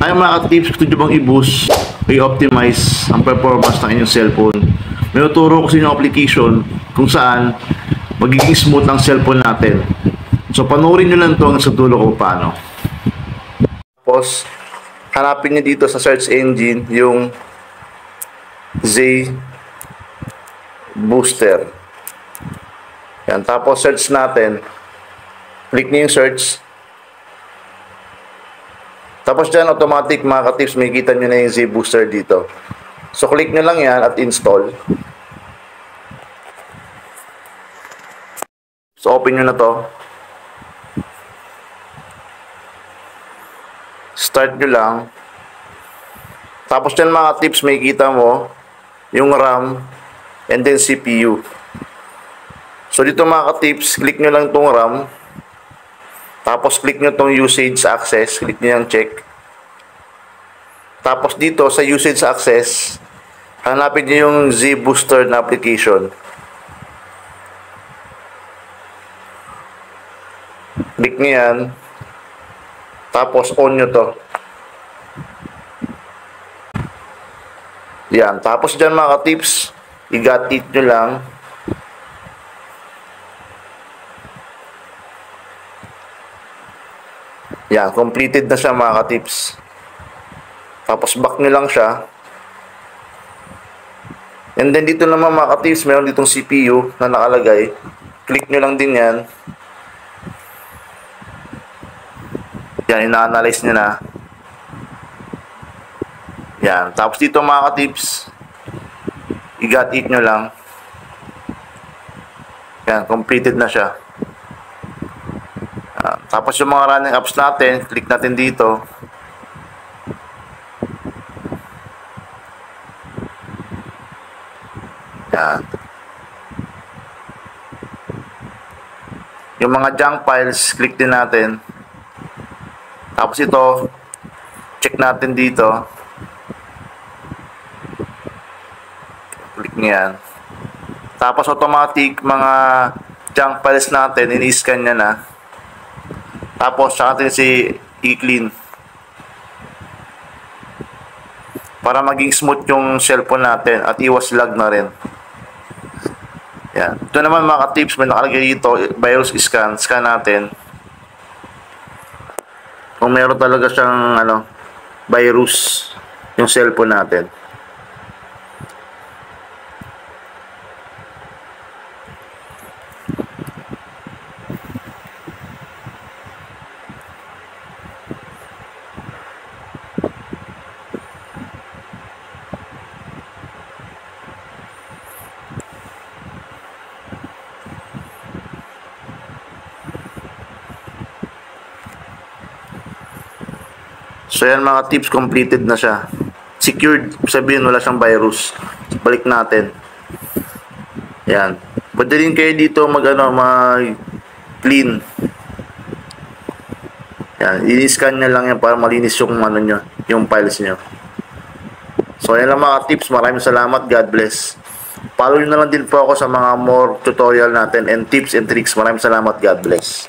Ay mga tips, gusto nyo bang i-boost, i-optimize ang performance ng inyong cellphone? May uturo ko sa inyong application kung saan magiging smooth ang cellphone natin. So panoorin nyo lang ito hanggang sa dulo ko paano. Tapos, hanapin nyo dito sa search engine yung Z Booster. Yan, tapos search natin. Click nyo yung search. Tapos dyan, automatic mga ka-tips, makikita nyo na yung Z Booster dito. So, click nyo lang yan at install. So, open nyo na to. Start nyo lang. Tapos dyan mga ka-tips, makikita mo yung RAM and then CPU. So, dito mga ka-tips, click nyo lang itong RAM. Tapos click nyo tong usage access, click nyo yung check. Tapos dito sa usage access, hanapin nyo yung Z Booster na application. Click nyo yan. Tapos on nyo to. Yan. Tapos dyan mga tips, i-got it nyo lang. Yan, completed na siya mga ka-tips. Tapos back nyo lang siya. And then dito naman mga ka-tips, meron ditong CPU na nakalagay. Click nyo lang din yan. Yan, ina-analyze nyo na. Yan, tapos dito mga ka-tips, i-got it nyo lang. Yan, completed na siya. Tapos yung mga running apps natin, click natin dito. Yan. Yung mga junk files, click din natin. Tapos ito, check natin dito. Click nyo yan. Tapos automatic, mga junk files natin, ini-scan niya na. Tapos, saka natin si i-clean. Para maging smooth yung cellphone natin at iwas lag na rin. Yan. Ito naman mga tips, may nakalagay dito, virus scan. Scan natin. Kung meron talaga siyang virus yung cellphone natin. So yan mga tips, completed na siya. Secured, sabihin wala siyang virus. Balik natin. Yan. Pwede rin kayo dito mag-clean. Yan, i-scan nyo lang yan para malinis yung nyo, yung files nyo. So yan lang mga tips, maraming salamat, God bless. Follow nyo na lang din po ako sa mga more tutorial natin and tips and tricks. Maraming salamat, God bless.